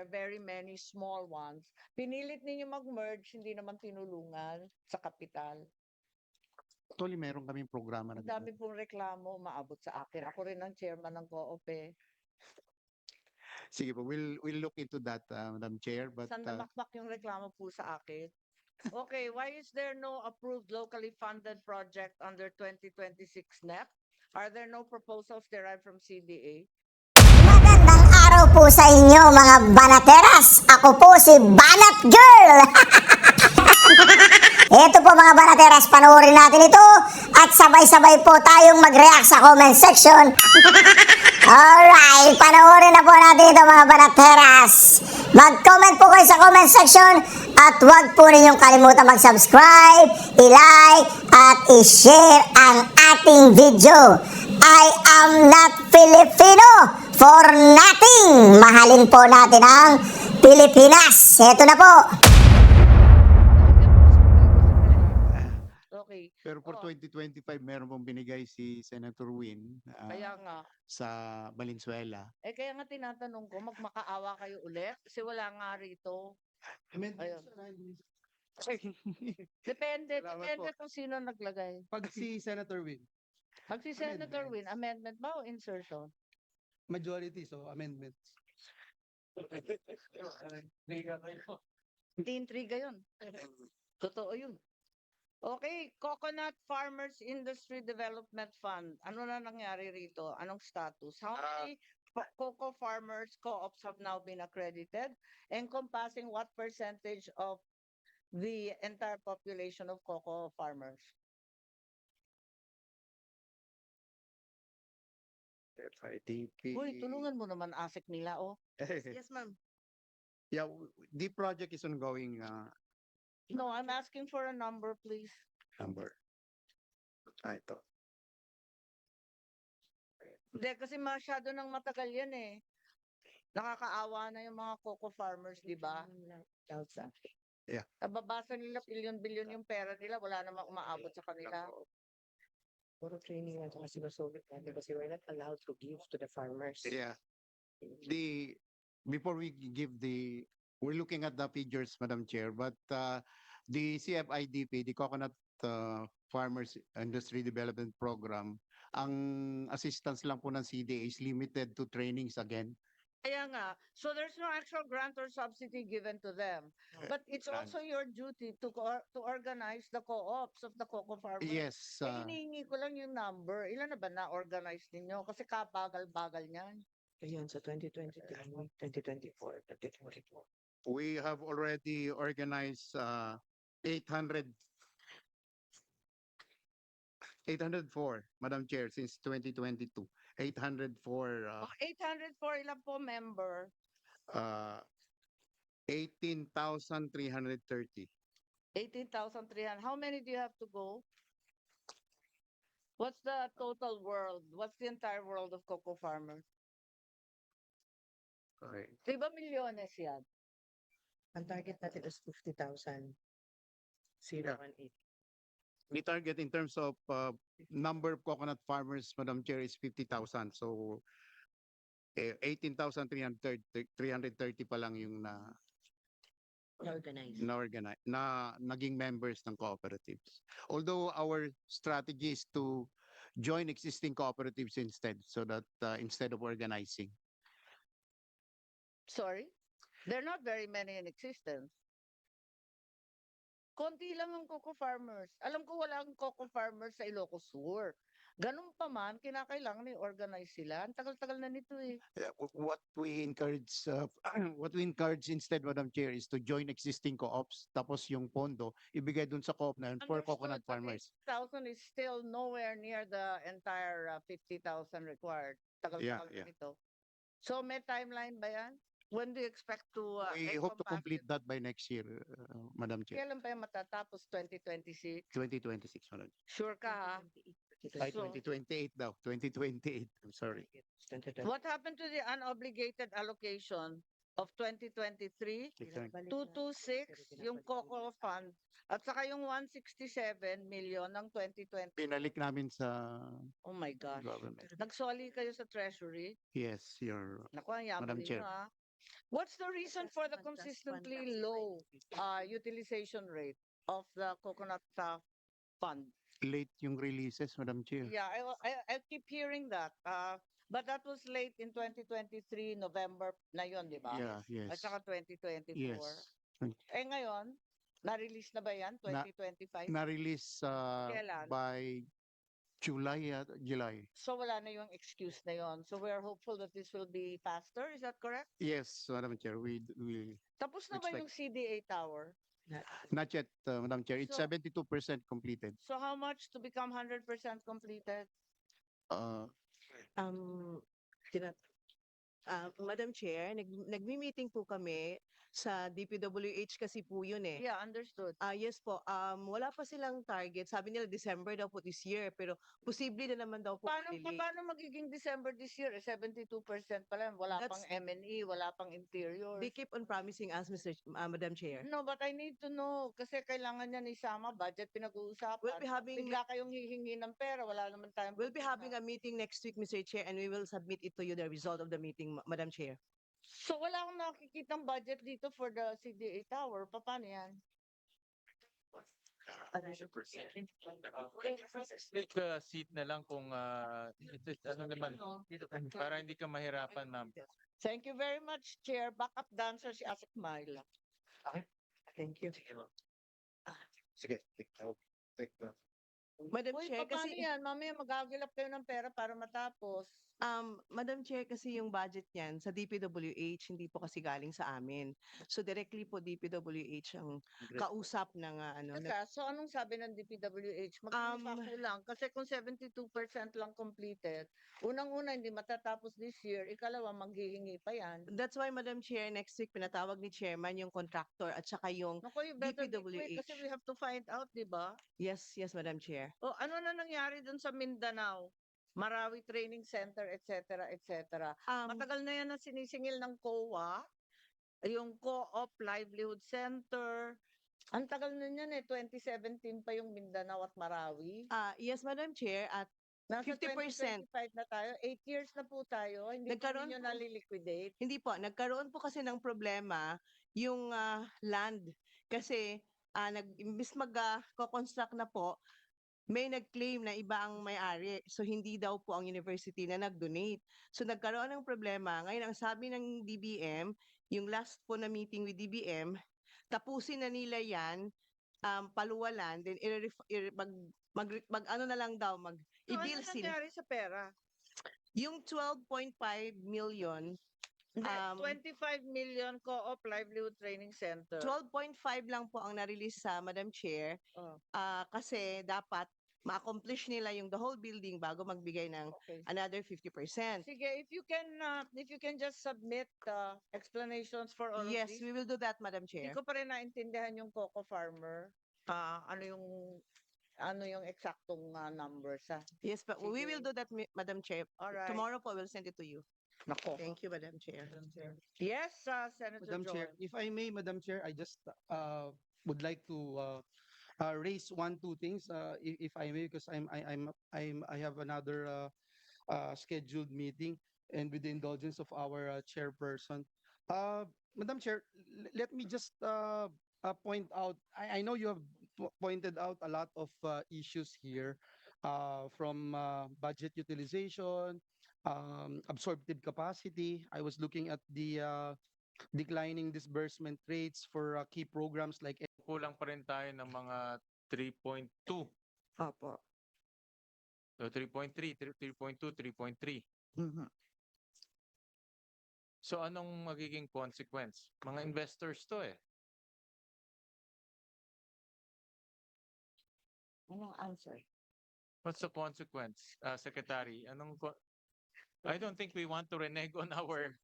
very many small ones. Pinilit ninyo mag-merge, hindi naman tinulungan sa kapital. Actually, meron kaming programa na Ang dami pong reklamo umaabot sa akin. Ako rin ang chairman ng co-op eh. Sige po, we'll look into that, Madam Chair. But Sandamakmak yung reklamo po sa akin. Okay, why is there no approved locally funded project under 2026 NEP? Are there no proposals derived from CDA? Magandang araw po sa inyo mga banateras. Ako po si Banat Girl. Ito po mga banateras, panoorin natin ito at sabay-sabay po tayong mag-react sa comment section. Alright, panoorin na po natin ito mga banateras. Mag-comment po kayo sa comment section at huwag po ninyong kalimutan mag-subscribe, i-like at i-share ang ating video. I am not Filipino for nothing. Mahalin po natin ang Pilipinas. Ito na po. Okay. pero for Oh. 2025, meron pong binigay si Senator Win Kaya nga. sa Valenzuela. Kaya nga tinatanong ko, magmakaawa kayo ulit? Kasi wala nga rito. Ayun. Depende Salamat po. kung sino naglagay. Pag si Senator Win, Pag si Senator Win, amendment ba o insertion? majority, so amendment. Hindi intriga yun. Totoo yun. Okay, Coconut Farmers Industry Development Fund. Ano na nangyari rito? Anong status? How many cocoa farmers co-ops have now been accredited? Encompassing what percentage of the entire population of cocoa farmers? FIDP. Uy, tulungan mo naman asik nila, oh. Yes, ma'am. Yeah, the project is ongoing. No, I'm asking for a number, please. Number. Ito. Hindi, kasi masyado nang matagal yan eh. Nakakaawa na yung mga cocoa farmers, di ba? Yeah. Nababasa nila bilyon-bilyon yung pera nila, wala namang umaabot sa kanila. Puro training lang kasi sinusubit natin kasi we're not allowed to give to the farmers. Yeah. Before we give we're looking at the figures, Madam Chair, but the CFIDP, the Coconut Farmers Industry Development Program, ang assistance lang po ng CDA is limited to trainings again. Kaya nga, so there's no actual grant or subsidy given to them. But it's Grant. also your duty to organize the co-ops of the cocoa farmers. Yes. Hinihingi ko lang yung number. Ilan na ba na-organize ninyo? Kasi kabagal-bagal niyan. Ayun, sa 2023, 2024, 2024. We have already organized 804, Madam Chair, since 2022. 804, 804 ilan po member? 18,330. 18,300. How many do you have to go? What's the total world? What's the entire world of cocoa farmers? Okay. Diba milyones yan? Ang target natin is 50,000. 018. The target in terms of number of coconut farmers, Madam Chair, is 50,000. So 18,330 pa lang yung Organized. naging members ng cooperatives. Although our strategy is to join existing cooperatives instead, so that instead of organizing. Sorry? There are not very many in existence. Konti lang ang cocoa farmers. Alam ko wala ang cocoa farmers sa Ilocos Sur. Ganun pa man, kinakailangan i-organize sila. Ang tagal-tagal na nito eh. What we encourage instead, Madam Chair, is to join existing co-ops, tapos yung pondo ibigay dun sa co-op na yun for coconut Understood, but farmers. 8,000 is still nowhere near the entire 50,000 required. Tagal-tagal Yeah. nito. So may timeline ba yan? When do you expect to We hope to encompass complete it? that by next year, Madam Chair. Kailan pa yan matatapos? 2026? 2026, Madam. Sure ka ha? Ay, So- 2028 daw. 2028. I'm sorry. 2020. What happened to the unobligated allocation of 2023? 226 yung COCO fund at saka yung 167 million ng 2020. Pinalik namin sa Oh my gosh. government. Nagsoli kayo sa treasury? Yes, your Naku, ang Madam yabang Chair. ninyo ha. What's the reason for the Just one consistently low utilization rate of the coconut fund? Late yung releases, Madam Chair. Yeah, I keep hearing that. But that was late in 2023, November na yun, di ba? Yeah, yes. At saka 2024. Yes. Eh ngayon, na-release na ba yan? Na- 2025? Na-release Kailan? by July. So wala na yung excuse na yon. So we're hopeful that this will be faster. Is that correct? Yes, Madam Chair. We Tapos na ba yung CDA tower? not yet, Madam Chair. It's So- 72% completed. So how much to become 100% completed? Uh, Tina- Madam Chair, nagmi-meeting po kami sa DPWH kasi po yun eh. Yeah, understood. Yes po, wala pa silang target. Sabi nila December daw po this year, pero posible na naman daw po delay. Paano magiging December this year? 72% pa lang. Wala pang That's- M&E, wala pang interior. They keep on promising us, Madam Chair. No, but I need to know. Kasi kailangan niya ni Sama, budget pinag-uusapan. We'll be having- Bigla kayong hihingi ng pera, wala naman tayong We'll be pagkita. having a meeting next week, Mr. Chair, and we will submit it to you, the result of the meeting, Madam Chair. So wala akong nakikitang budget dito for the CDA tower. Paano yan? Take a seat na lang kung ano naman, para hindi ka mahirapan, ma'am. Thank you very much, Chair. Backup dancer si Asik Myla. Thank you. Sige. Madam Uy, Chair, paano kasi yan? Mamaya magagilap kayo ng pera para matapos. Madam Chair, kasi yung budget niyan sa DPWH, hindi po kasi galing sa amin. So directly po DPWH ang kausap ng So anong sabi ng DPWH? Magkano lang? Kasi kung 72% lang completed, unang-una hindi matatapos this year, ikalawa maghihingi pa yan. That's why, Madam Chair, next week pinatawag ni Chairman yung contractor at saka yung Naku, you better be quick DPWH. kasi we have to find out, di ba? yes, Madam Chair. O ano na nangyari dun sa Mindanao? Marawi Training Center, etc., etc. Matagal na yan ang sinisingil ng COA, yung Co-op Livelihood Center. Ang tagal na yan 2017 pa yung Mindanao at Marawi. Yes, Madam Chair, at Nasa 50%. 2025 na tayo, 8 years na po tayo, hindi po Nagkaroon ninyo po- naliliquidate. hindi po, nagkaroon po kasi ng problema yung land. Kasi imbis mag-construct na po, may nag-claim na iba ang may-ari. So, hindi daw po ang university na nag-donate. So, nagkaroon ng problema. Ngayon, ang sabi ng DBM, yung last po na meeting with DBM, tapusin na nila yan, paluwalan, then ano na lang daw, So, ano i-bill sila. nangyari sa pera? Yung 12.5 million, Hindi, 25 Um, million Co-op Livelihood Training Center. 12.5 lang po ang na-release sa Madam Chair. Oh. Kasi dapat ma-accomplish nila yung the whole building bago magbigay ng Okay. another 50%. Sige, if you can just submit explanations for all of Yes, this. we will do that, Madam Hindi Chair. ko pa rin naintindihan yung Coco Farmer. Ano yung eksaktong numbers, ha? Yes, but we will Sige. do that, Madam Chair. All right. Tomorrow po, we'll send it to you. Nako. Thank you, Madam Chair. Yes, Senator Madam Chair, Joel. if I may, Madam Chair, I just would like to raise two things, if I may, because I have another scheduled meeting, and with the indulgence of our chairperson. Madam Chair, let me just point out. I know you have pointed out a lot of issues here, from budget utilization, absorptive capacity. I was looking at the declining disbursement rates for key programs like Kulang pa rin tayo ng mga 3.2. Opo. So 3.3, 3.2, 3.3. Mhm. So anong magiging consequence? Mga investors to eh. Anong answer? What's the consequence, Secretary? I don't think we want to renege on our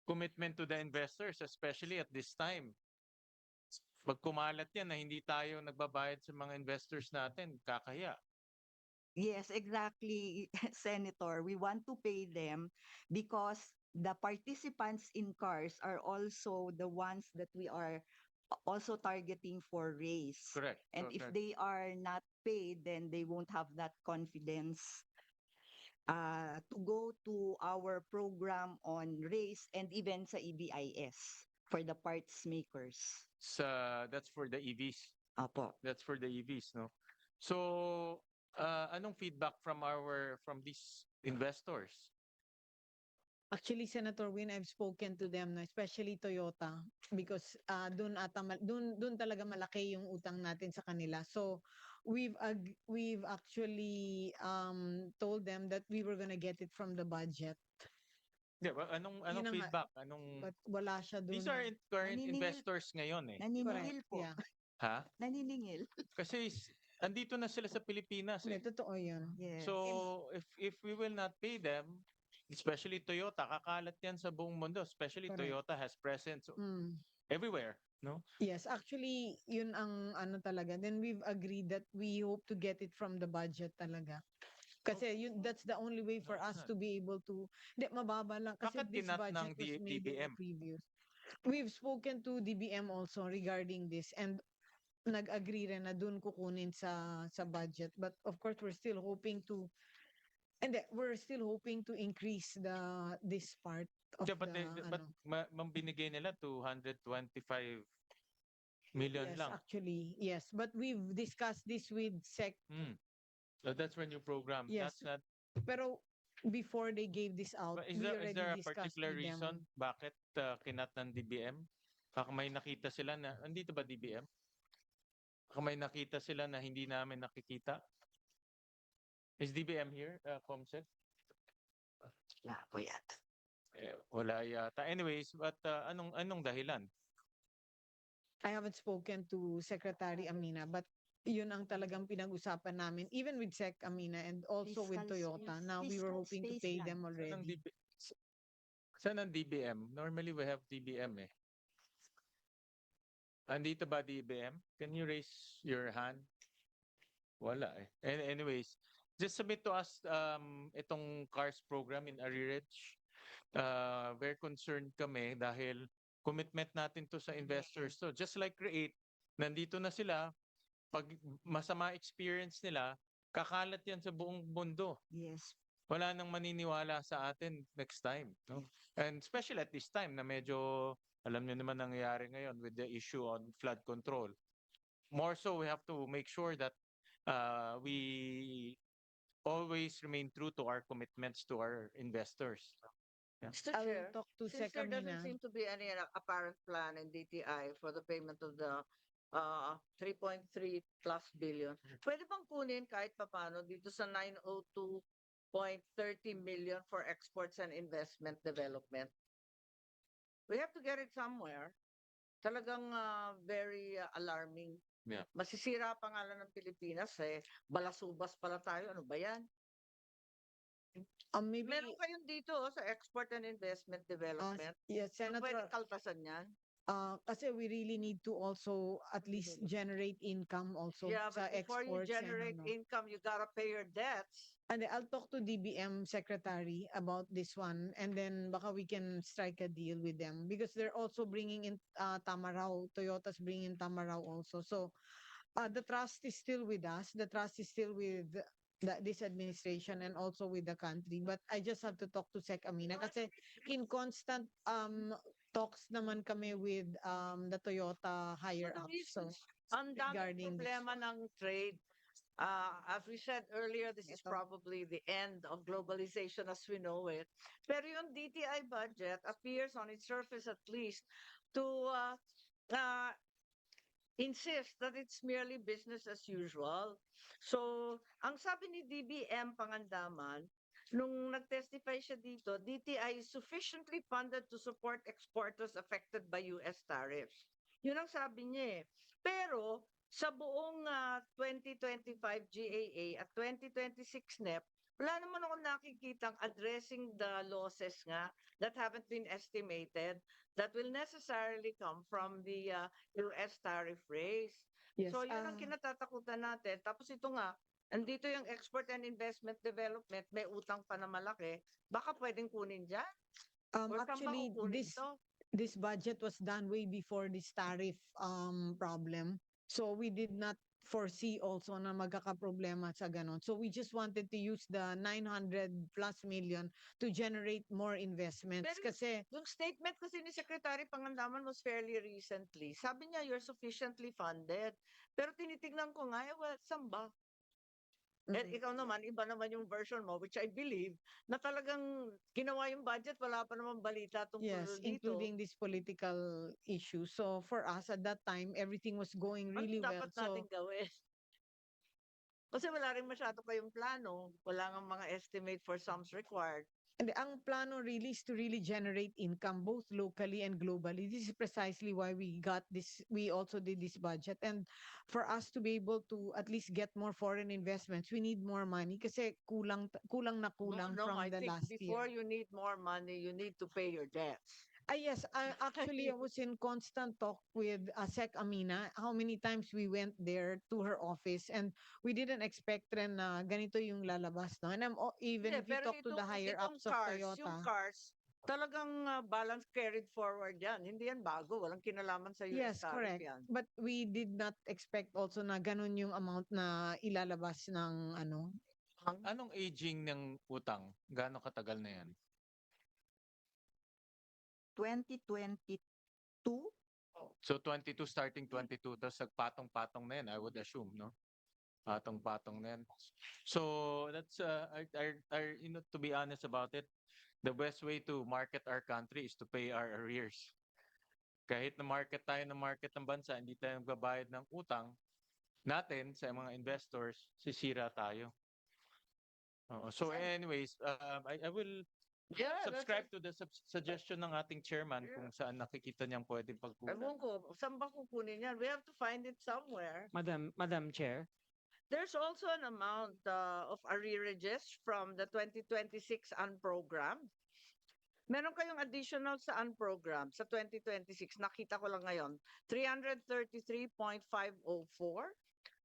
commitment to the investors, especially at this time. Pag kumalat yan na hindi tayo nagbabayad sa mga investors natin, kakahiya. Yes, exactly, Senator. We want to pay them because the participants in CARS are also the ones that we are also targeting for raise. Correct. And if correct. they are not paid, then they won't have that confidence to go to our program on race and even sa EBIS for the parts makers. That's for the EVs. Apo. That's for the EVs, no? So, anong feedback from these investors? Actually, Senator Win, I've spoken to them, no, especially Toyota, because doon talaga malaki yung utang natin sa kanila. So we've actually told them that we were gonna get it from the budget, Yeah, anong Yun na nga. feedback? Anong but wala siya doon. These are current Naniningil- investors ngayon eh. Naniningil po. Yeah. Ha? Naniningil. Kasi andito na sila sa Pilipinas eh. Hindi, totoo yun. Yes. So, if we will not pay them, especially Toyota, kakalat yan sa buong mundo. Especially Correct. Toyota has presence Mm. everywhere, no? Yes, actually, yun ang ano talaga. Then we've agreed that we hope to get it from the budget talaga. Kasi that's the only way for No, us it's to be able to, hindi, mababa lang. Kasi Bakit this kinat budget ng was made in the DBM? previous. We've spoken to DBM also regarding this and nag-agree rin na dun kukunin sa budget. But of course, we're still hoping to, we're still hoping to increase this part of Yeah, but, the, but binigay nila 225 million yes, lang. actually, yes. But we've discussed this with SEC. So that's when you program. Yes. That's not. Pero before they gave this out, But we already is there a discussed particular with them. reason bakit kinat ng DBM? Baka may nakita sila na, andito ba DBM? Baka may nakita sila na hindi namin nakikita? Is DBM here, Comsec? Wala po yan. Wala yata. Anyways, but anong dahilan? I haven't spoken to Secretary Amina, but yun ang talagang pinag-usapan namin, even with Sec Amina and also with Fiscal Toyota. space- Now we were fiscal hoping to space pay lang. them already. Saan ang DBM? Normally we have DBM eh. Andito ba DBM? Can you raise your hand? Wala eh. Anyways, just submit to us itong CARS program in arrearage. Very concerned kami dahil commitment natin to sa investors to. Just like Create, nandito na sila. Pag masama experience nila, kakalat yan sa buong mundo. Yes. Wala nang maniniwala sa atin next time. No? And especially at this time na medyo, alam nyo naman nangyayari ngayon with the issue on flood control. More so, we have to make sure that we always remain true to our commitments to our investors. Mr. I'll Chair, talk to since Sec there doesn't Amina. seem to be any apparent plan in DTI for the payment of the 3.3 plus billion, pwede bang kunin kahit papano dito sa 902.30 million for exports and investment development? We have to get it somewhere. Talagang very alarming. Yeah. Masisira pangalan ng Pilipinas eh. Balasubas pala tayo. Ano ba yan? Maybe, Meron kayong dito sa export and investment development. yes, So, pwede Senator, kaltasan yan? kasi we really need to also at least generate income also Yeah, sa but before you exports and generate ano. income, you gotta pay your debts. And then I'll talk to DBM secretary about this one, and then baka we can strike a deal with them because they're also bringing in Tamaraw. Toyota's bringing in Tamaraw also. So the trust is still with us. The trust is still with this administration and also with the country. But I just have to talk to Sec Amina kasi in constant talks naman kami with the Toyota higher the ups. So Ang daming regarding this. problema ng trade. As we said earlier, this is Ito. probably the end of globalization as we know it. Pero yung DTI budget appears on its surface at least to insist that it's merely business as usual. So, ang sabi ni DBM Pangandaman, nung nag-testify siya dito, DTI is sufficiently funded to support exporters affected by US tariffs. Yun ang sabi niya eh. Pero, sa buong 2025 GAA at 2026 NEP, wala naman ako nakikitang addressing the losses nga that haven't been estimated that will necessarily come from the US tariff raise. Yes, So, yun ang kinatatakutan natin. Tapos ito nga, andito yung export and investment development, may utang pa na malaki. Baka pwedeng kunin dyan? Or saan ba actually kukunin this to? this budget was done way before this tariff problem. So we did not foresee also na magkakaproblema sa ganon. So we just wanted to use the 900 plus million to generate more investments Pero kasi yung statement kasi ni Secretary Pangandaman was fairly recently. Sabi niya, you're sufficiently funded. Pero tinitignan ko nga, well, saan ba? And mm, ikaw naman, iba naman yung version mo, which I believe, na talagang ginawa yung budget, wala pa naman balita tungkol yes, dito. including this political issue. So for us at that time, everything was going Ano really well. dapat So natin gawin? Kasi wala rin masyado kayong plano. Wala nga mga estimate for sums required. and ang plano really is to really generate income both locally and globally. This is precisely why we got this. We also did this budget. And for us to be able to at least get more foreign investments, we need more money kasi kulang na kulang No, from I the think last before year. you need more money, you need to pay your debts. Yes, I was in constant talk with Sec Amina. How many times we went there to her office and we didn't expect rin na ganito yung lalabas, no? And even Hindi, if you pero talk to the higher ups of yung Toyota, cars, talagang balance carried forward yan. Hindi yan bago. Walang kinalaman sa US yes, tariff correct. yan. But we did not expect also na ganun yung amount na ilalabas ng ano. Anong aging ng utang? Gaano katagal na yan? 2022. So 22 starting 22 tapos nagpatong-patong na yan, I would assume, no? Patong-patong na yan. So that's you know, to be honest about it, the best way to market our country is to pay our arrears. Kahit na market tayo ng market ng bansa, hindi tayo magbabayad ng utang natin sa mga investors, sisira tayo. So anyways, I will Yeah, subscribe to the suggestion ng ating chairman kung saan nakikita niyang pwedeng pagkunan. Ewan ko, saan ba kukunin yan? We have to find it somewhere. Madam Chair. There's also an amount of arrearages from the 2026 unprogrammed. Meron kayong additional sa unprogrammed sa 2026. Nakita ko lang ngayon, 333.504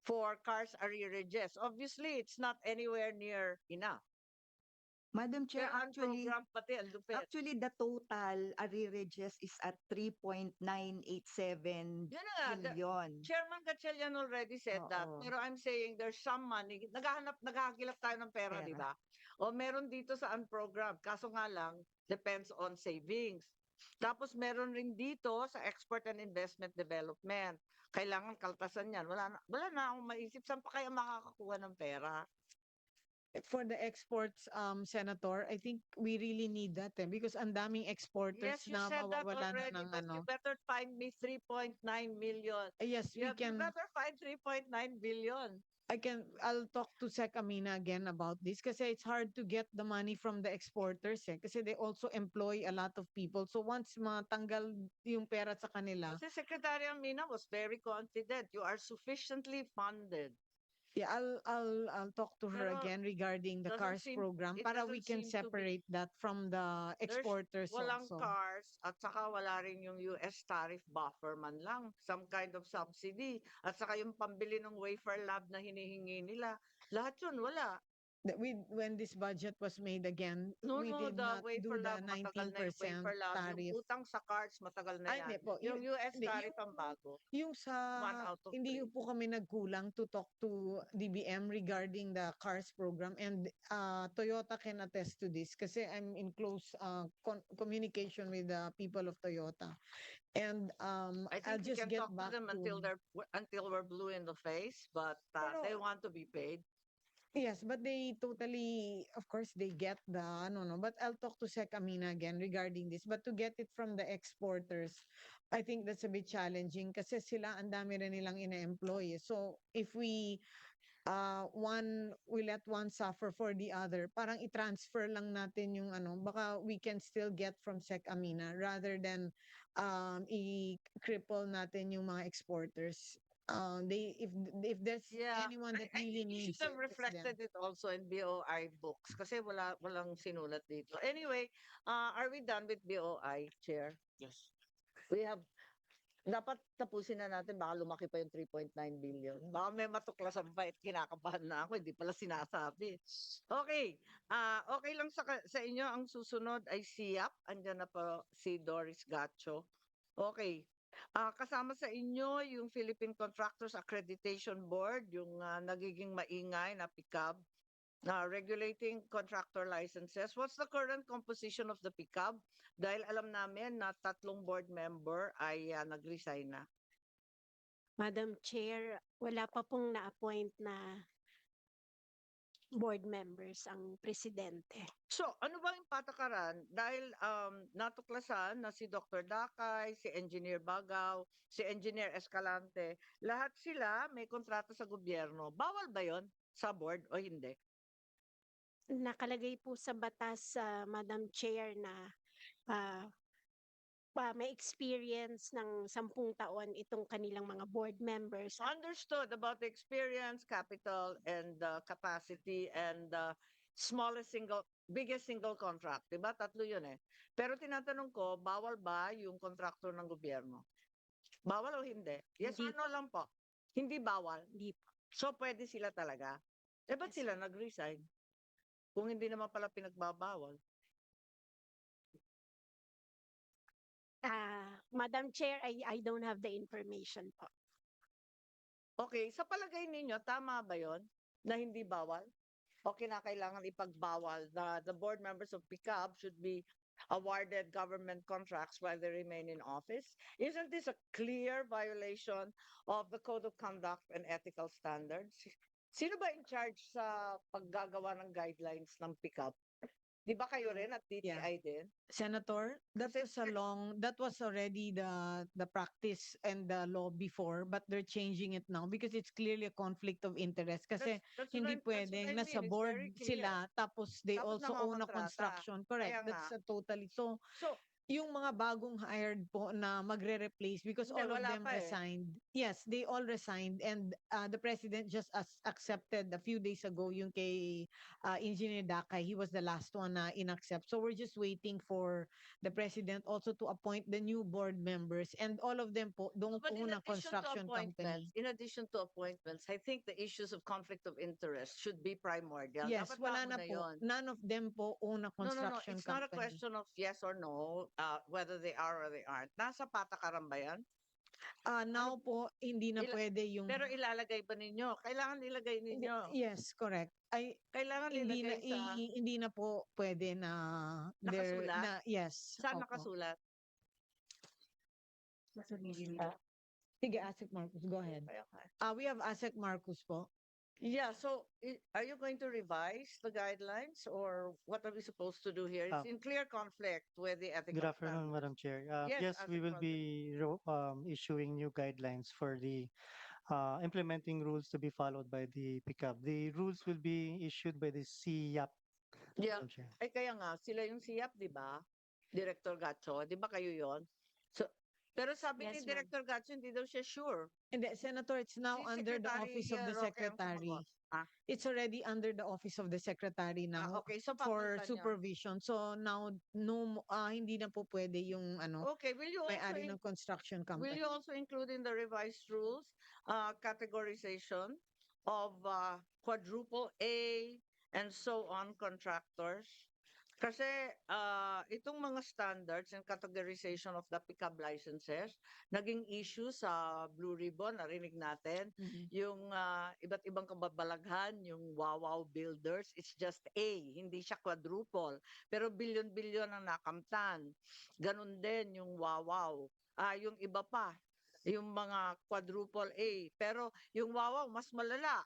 for cars arrearages. Obviously, it's not anywhere near enough. Madam Chair, Kaya unprogrammed pati, ang lupit. actually the total arrearages is at 3.987 Yun na nga, billion. Chairman Gatchalian already said that. Oo. Pero I'm saying there's some money. Naghahagilap tayo ng pera, Pera. di ba? O meron dito sa unprogrammed. Kaso nga lang, depends on savings. Tapos meron rin dito sa export and investment development. Kailangan kaltasan yan. Wala na akong maisip. Saan pa kaya makakakuha ng pera? For the exports, Senator, I think we really need that because ang daming exporters Yes, you na said that mawawalan already, na ng but ano. you better find me 3.9 million. Yes, we You can. better find 3.9 billion. I'll talk to Sec Amina again about this kasi it's hard to get the money from the exporters kasi they also employ a lot of people. So once matanggal yung pera sa kanila, Kasi Secretary Amina was very confident. You are sufficiently funded. yeah, I'll talk to her Pero again regarding the doesn't CARS seem- program it para we doesn't can seem to be- separate that from the exporters Walang also. cars at saka wala rin yung US tariff buffer man lang. Some kind of subsidy. At saka yung pambili ng wafer lab na hinihingi nila. Lahat yun, wala. When this budget was made again, No, we no, did the not do wafer the lab, matagal na yung 19% wafer lab. tariff. Yung utang sa cars, matagal na Ay, yan. hindi po. Yung US hindi, tariff ang bago. Yung sa, One out of hindi three. po kami nagkulang to talk to DBM regarding the CARS program and Toyota can attest to this kasi I'm in close communication with the people of Toyota. And I I'll think we just can get talk to back them until we're blue in the face, but Pero- they want to be paid. Yes, but they totally, of course, they get the, no. But I'll talk to Sec Amina again regarding this. But to get it from the exporters, I think that's a bit challenging kasi sila, ang dami rin nilang ina-employ. So if we let one suffer for the other, parang i-transfer lang natin yung baka we can still get from Sec Amina rather than i-cripple natin yung mga exporters. If there's anyone that I really think you needs should have it, it's them. reflected it also in BOI books kasi walang sinulat dito. Anyway, are we done with BOI, Chair? Yes. Dapat tapusin na natin, baka lumaki pa yung 3.9 billion. Baka may matuklasan pa at kinakabahan na ako, hindi pala sinasabi. Okay, okay lang sa inyo, ang susunod ay SIAP. Andyan na po si Doris Gacho. Okay, Kasama sa inyo yung Philippine Contractors Accreditation Board, yung nagiging maingay na PICAB, regulating contractor licenses. What's the current composition of the PICAB? Dahil alam namin na 3 board member ay nag-resign na. Madam Chair, wala pa pong na-appoint na board members ang presidente. So, ano ba yung patakaran? Dahil natuklasan na si Dr. Dakay, si Engineer Bagaw, si Engineer Escalante, lahat sila may kontrata sa gobyerno. Bawal ba yon sa board o hindi? Nakalagay po sa batas, Madam Chair, na may experience ng 10 taon itong kanilang mga board members. Understood about the experience, capital, and capacity, and biggest single contract. Diba? 3 yun eh. Pero tinatanong ko, bawal ba yung kontraktor ng gobyerno? Bawal o hindi? Yes or Hindi no lang po? Hindi bawal. Hindi po. So, pwede sila talaga. Eh, ba't Yes. sila nag-resign? Kung hindi naman pala pinagbabawal. Madam Chair, I don't have the information po. Okay, sa palagay ninyo, tama ba yon na hindi bawal? O kinakailangan ipagbawal na the board members of PICAB should be awarded government contracts while they remain in office? Isn't this a clear violation of the Code of Conduct and Ethical Standards? Sino ba in charge sa paggagawa ng guidelines ng PICAB? Di ba kayo rin at DTI din? Senator, that Kasi that was already the practice and the law before, but they're changing it now because it's clearly a conflict of interest. Kasi That's what hindi that's what pwedeng I nasa mean, it's board very clear. sila tapos they Tapos also own a nangongontrata. construction. Correct. Kaya That's nga. a totally. So, So, yung mga bagong hired po na magre-replace because Hindi, all of wala them pa eh. resigned. Yes, they all resigned and the president just accepted a few days ago yung kay Engineer Dakay. He was the last one na inaccept. So we're just waiting for the president also to appoint the new board members and all of them po doon But po in na addition to construction company. appointments, I think the issues of conflict of interest should be primordial. Yes, Dapat wala bago na po. yun. None of them po own a No, construction it's not a company. question of yes or no, whether they are or they aren't. Nasa patakaran ba yan? Now po, hindi na Ila- pwede yung... Pero ilalagay ba ninyo? Kailangan ilagay Hindi- ninyo. Yes, correct. Ay, Kailangan hindi na ilagay sa... hindi na po pwede na Nakasulat? yes. Saan opo. nakasulat? Sige, Asik Marcos, go ahead. We have Asik Marcos po. Yeah, so are you going to revise the guidelines or what are we supposed to do here? It's in clear conflict with the ethical Good afternoon, standards. Madam Chair. Yes, Yes, we Asik will Marcos. be issuing new guidelines for the implementing rules to be followed by the pickup. The rules will be issued by the CIAP. Yeah. Madam Chair. Ay kaya nga, sila yung siyap, di ba? Director Gacho, di ba kayo yon? So, pero sabi ni Yes, ma'am. Director Gacho, hindi daw siya sure. And Senator, it's now Si under the Secretary, office of the Roque ang secretary. sumagot. It's already under the office of the secretary now Okay, so for papunta niya. supervision. So now hindi na po pwede yung Okay, will you also may-ari ng construction will company. you also include in the revised rules categorization of quadruple A and so on contractors? Kasi itong mga standards and categorization of the pickup licenses, naging issue sa Blue Ribbon, narinig natin, yung iba't ibang kababalaghan, yung Wawaw Builders, it's just A, hindi siya quadruple. Pero bilyon-bilyon ang nakamtan. Ganun din yung Wawaw. Yung iba pa, yung mga quadruple A. Pero yung Wawaw, mas malala.